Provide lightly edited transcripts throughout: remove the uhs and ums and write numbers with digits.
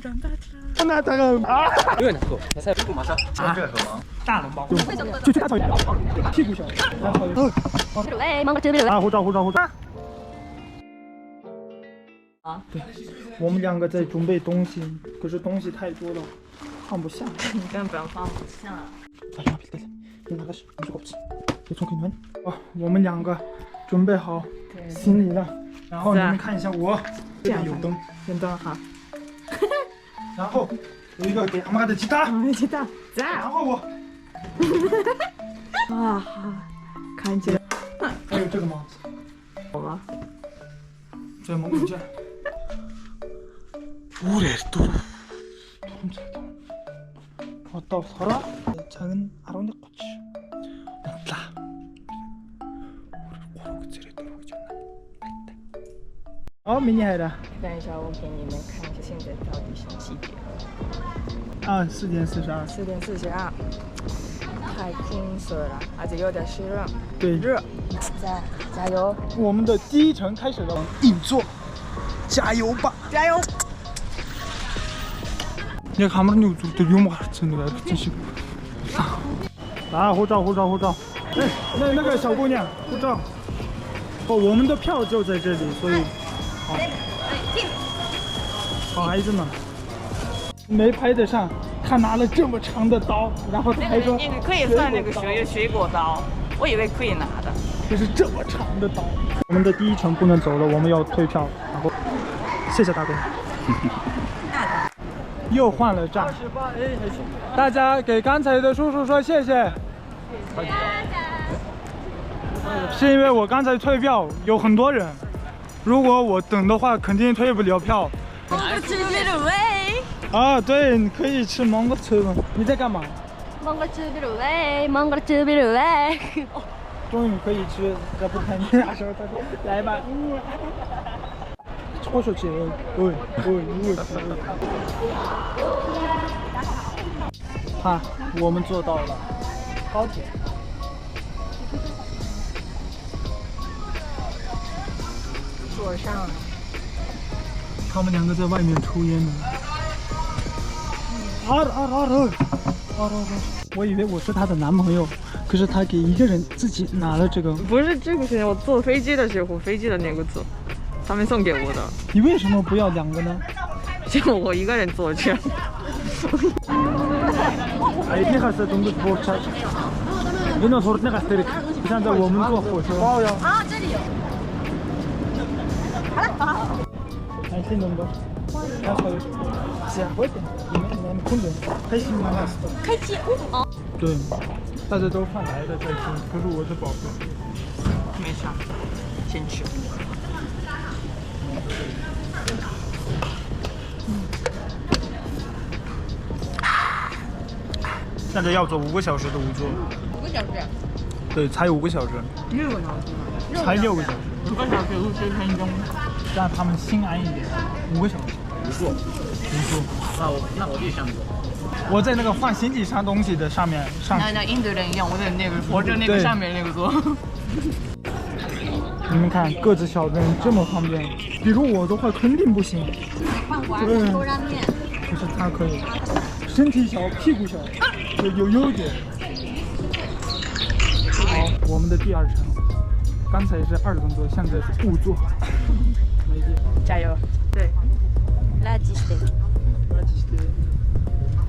长大了。那大个啊！有点难喝，那菜不马上啊？大笼包，就大草原，屁股小，然后啊，护照。啊，对，我们两个在准备东西，可是东西太多了，放不下。你根本放不下。哎呀，别你拿的是手机，别冲给你们。哦，我们两个准备好行李了，然后你们看一下我，这边有灯，点灯哈。然后有一个给阿妈的吉他，然后我，啊，看见，还有这个帽子，好吧。这蒙古卷。오랫도록 어떤 서라 작은 아론의 꽃이 없다. 우리 고르게 들어오잖아.哦，明年来的。等一下，我给你们看一下现在到底什么几点。啊，4点42。4点42，太青色了，而且有点湿热。对，热。加油！我们的第一程开始了，硬座，加油吧！加油！ 내가 가만히 또 욕먹을 텐데 왜真是啊，护照。哎，那个小姑娘，护照。哦，我们的票就在这里，所以好。好孩子们，没拍得上。他拿了这么长的刀，然后他还说：“你可以算那个水果刀，我以为可以拿的。”就是这么长的刀。我们的第一程不能走了，我们要退票。然后，谢谢大哥。又换了站，大家给刚才的叔叔说谢谢。是因为我刚才退票有很多人，如果我等的话，肯定退不了票。啊，对，你可以吃芒果车吗？你在干嘛？芒果吃不喂，芒果吃不喂。终于可以吃，这不看你俩说，来吧。戳出去，哈，我们坐到了高铁。坐上了。他们两个在外面抽烟呢。我以为我是她的男朋友，可是她给一个人自己拿了这个。不是这个是我坐飞机的时候，飞机的那个座。 他们送给我的。你为什么不要两个呢？就我一个人坐去。哎，你还是中国火车。你能说那个谁？现在我们坐火车。啊，这里有。好了。开心能不？然后下回点，你们空中开心吗？开心哦。对，大家都换来的在吃，可是我是宝贝。没事，先吃。 现在要走5个小时的5座。5个小时？对，才5个小时。6个小时。才6个小时。5个小时50分钟。让他们心安一点。5个小时。5座。那我就想走。我在那个放行李箱东西的上面上。那印度人一样，我在那个活着那个上面那个座。你们看，个子小的人这么方便，比如我的话肯定不行。对，可是他可以，身体小，屁股小，有优点。好，我们的第2程，刚才是2等座，现在是5座。加油！对，垃圾stay。垃圾stay。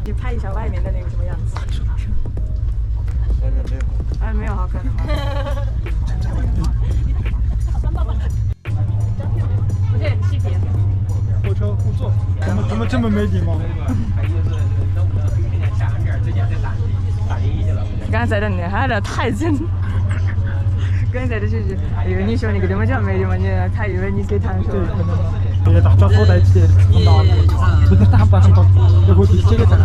你拍一下外面的那个什么样子？外面没有。哎，没有好看的吗？火车5座，怎么这么没礼貌？刚才的你还有太真。刚才的就是以为你说你给他们讲没礼貌，他以为你给他们说。对，大家坐在一起很大，不是大不很高，然后第几个站，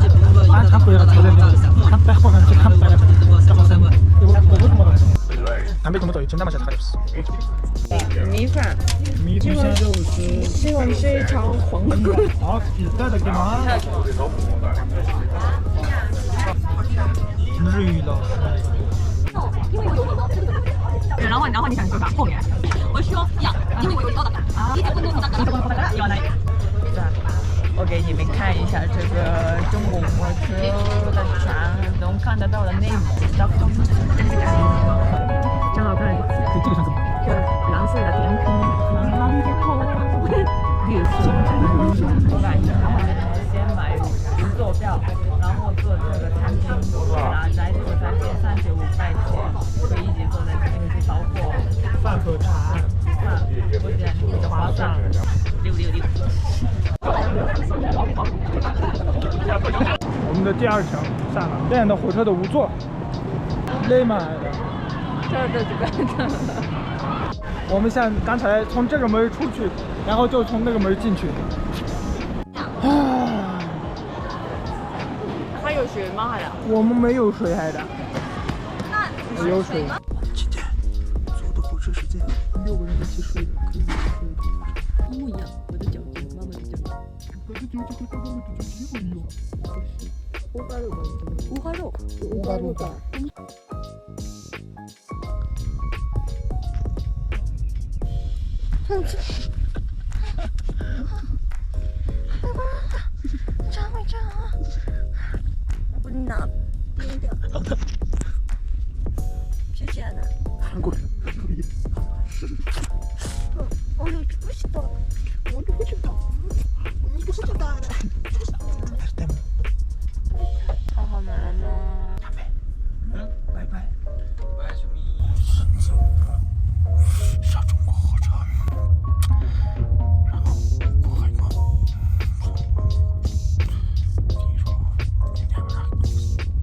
他回来坐在那里，他摆好看去看摆，然后什么，我怎么了？他没这么对，真他妈是他就是。米饭，米线肉丝，西红柿炒黄瓜。好，带的给妈。日语老师。然后你想说啥？后面我说要，因为我有高的，你不能要那个。我给你们看一下这个中国火车的船能看得到的内蒙的风景，真好看。对，这个船怎么？这蓝色的天空，绿色。我感觉他们先买坐票，然后坐这个餐厅，然后再坐3天35块钱，可以一起坐在这里，包括饭和茶。我觉得你的划算，666。我们的第2程上了，这样的火车的无座，累满了。我们像刚才从这个门出去，然后就从那个门进去。啊！还有水吗？还的？我们没有水还的。没有水。今天坐的火车是这样，6个人一起睡的，可以睡的。一模一样，我的脚跟妈妈的脚跟。我的脚就跟妈妈的脚一模一样。五花肉吧？五花肉。五花肉吧。张会长，我拿冰掉。谢谢的。韩国人可以。我不知道，我不知道，我不知道的。好好难啊！拜拜。上中国火车，然后过海关。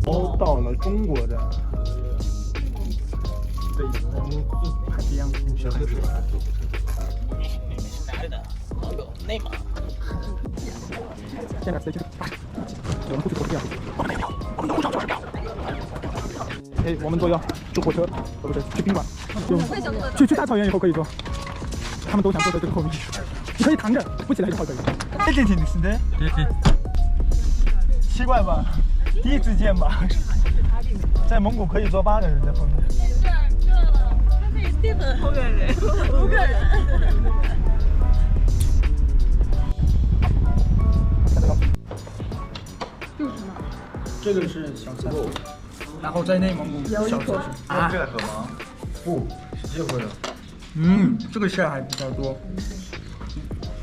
都到了中国的北京海边小海水。内蒙。现在谁就是我们出去投票，我们没有票，我们的护照就是票。哎，我们坐要去火车，不是去宾馆，去大草原以后可以坐。他们都想坐在这个后面，你可以躺着，不起来就好可以。这挺挺是的，对，奇怪吧？第一次见吧？在蒙古可以坐8个人在后面。他可以对本5个人，5个人。这个是小菜，然后在内蒙古小吃啊，这个可吗？不，是机会的。这个馅儿还比较多。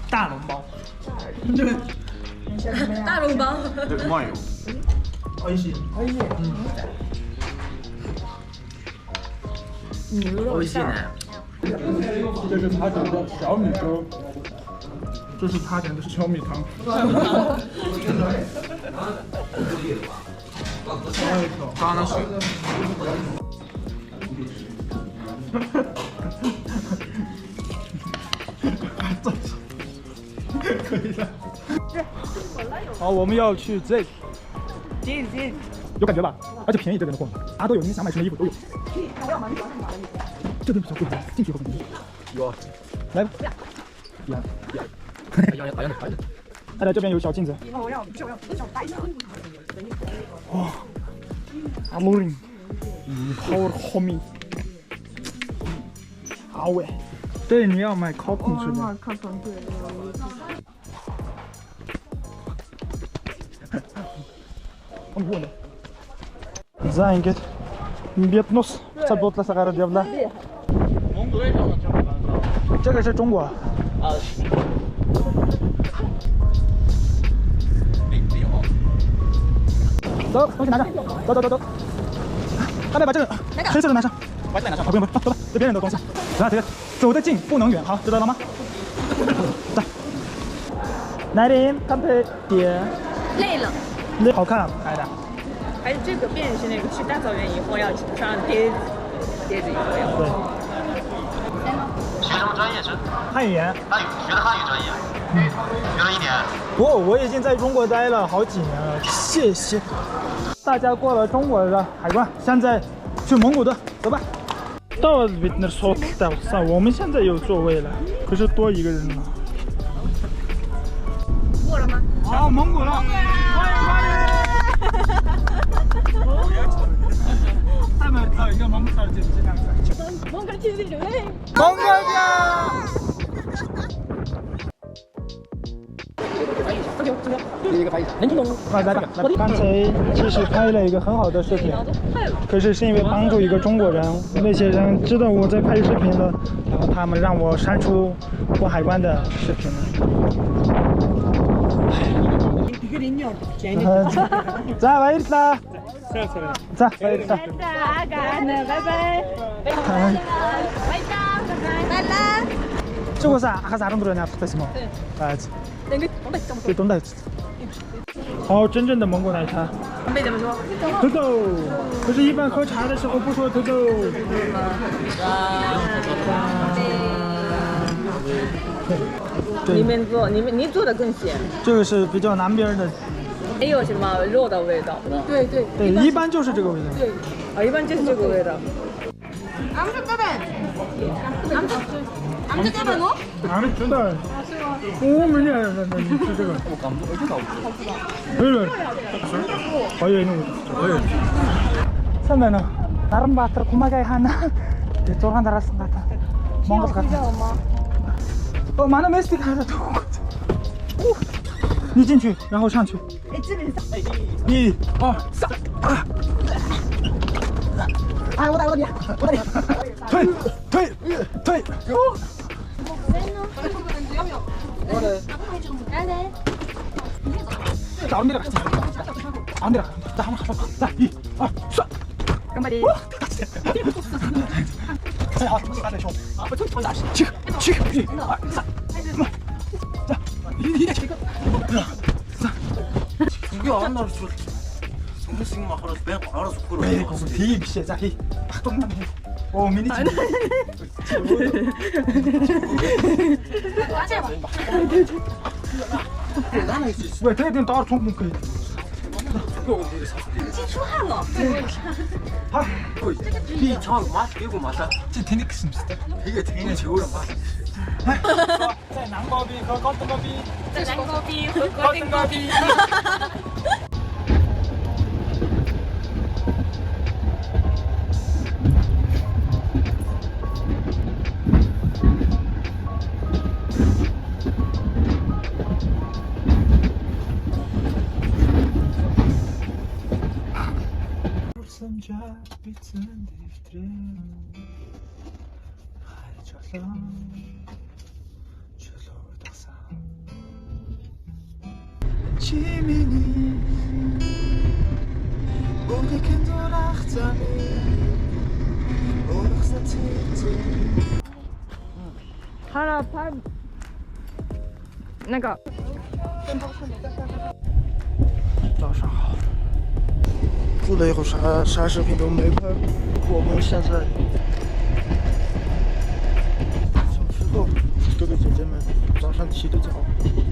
大笼包，这个大笼包。这个慢油。美味しい。美味しいね。这是他点的小米粥，这是他点的小米汤。刚刚水。可以了。好，我们要去这，有感觉吧？而且便宜这边的货，啥都有，你想买什么衣服都有。这边比较贵，进去以后可能有。来吧。看来这边有小镜子。哇，阿姆林，Power Homie， 好喂。对，你要买 cotton 是吧？cotton 对。我 زانجت نبيت نص تبوط لصغار ديالنا 这个是中国。走，东西拿上，走。大家把这个黑色的拿上，白色拿上，不用，走吧，这别人的东西。来，走得近不能远，好，知道了吗？来，来临，看配点。累了。累，好看，来的。还是这个便是那个去大草原以后要穿叠子衣服呀。对。学什么专业是？汉语言。汉语，学的汉语专业。学了1年。不，我已经在中国待了好几年了。谢谢。大家过了中国的海关，现在去蒙古的，走吧。到了那说到上，我们现在有座位了，可是多一个人了。过了吗？好，蒙古了，欢迎！他们找一个蒙古的姐姐两个。蒙古去旅游。蒙古家。刚才其实拍了一个很好的视频，可是因为帮助一个中国人，那些人知道我在拍视频了，然后他们让我删除过海关的视频了。再来一次，再来一次。这个是还是弄的呢？不是吗？哎，对，懂的。好，真正的蒙古奶茶。长辈怎么说？土豆。可是，一般喝茶的时候不说土豆。你做的更咸。这个是比较南边的。没有什么肉的味道。对，一般就是这个味道。对，一般就是这个味道。俺们知道，我们这你吃这个。어여 있는 거죠. 선배는 다른 밭을 고마게 하나 저런 달았은 것 같아. 뭔가 같아. 많은 메스틱 하나 두고. 你进去，然后上去。1、2、3。哎，我打你！退！안 내려가. 자, 한번 가봐. 자, 2、2、3. 깜빡이. 자, 가자, 형. 지금. 1、2、3. 자, 이제 지금. 이게 안 나를 줘. 성수식만 하라서 내가 알아서 끌어. 왜 거기 되게 비싸. 자, 이 똥만 해. 오, 미니 집. 왜 대대는 따로 총문可以？已经出汗了。好， 이 저 맛 이거 맞아. 진짜 되니까 이게 되게 최고란 맛. 在南高壁和高等高壁，在南高壁和高定高壁。하나 반那个早上好。住了以后啥视频都没拍，我们现在小时候哥哥姐姐们早上起得早，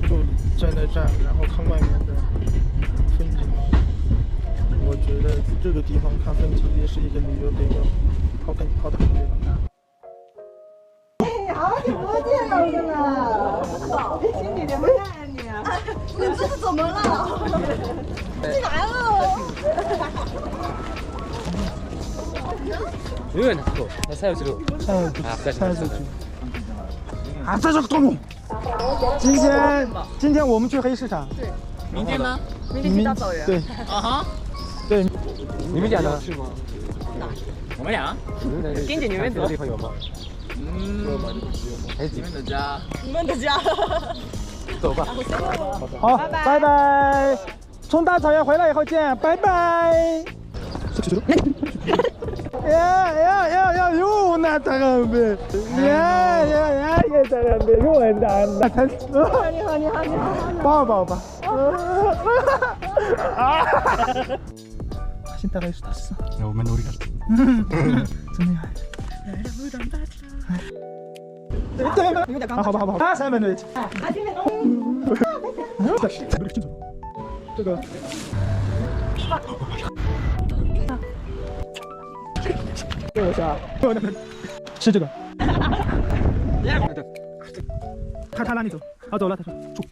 就在那站，然后看外面的风景。我觉得这个地方看风景也是一个旅游的一个好的感觉。好久不见了，我们。心里怎么看你？你这是怎么了？进来了。 永远的错，那赛后之路，赛出去。啊，这是动物。今天我们去黑市场。对。明天呢？明天去大草原。对。啊哈。对。你们俩呢？是吗？我们俩？跟着你们走。地方有吗？还是你们的家？你们的家。走吧。好，拜拜。从大草原回来以后见，拜拜。呀，又拿这个呗，呀，这个呗，又拿。你好，抱。现在是다시我们努力了。真厉害。好吧。3分钟。这个。对，我想，吃这个。他拉你走，走了，他说住。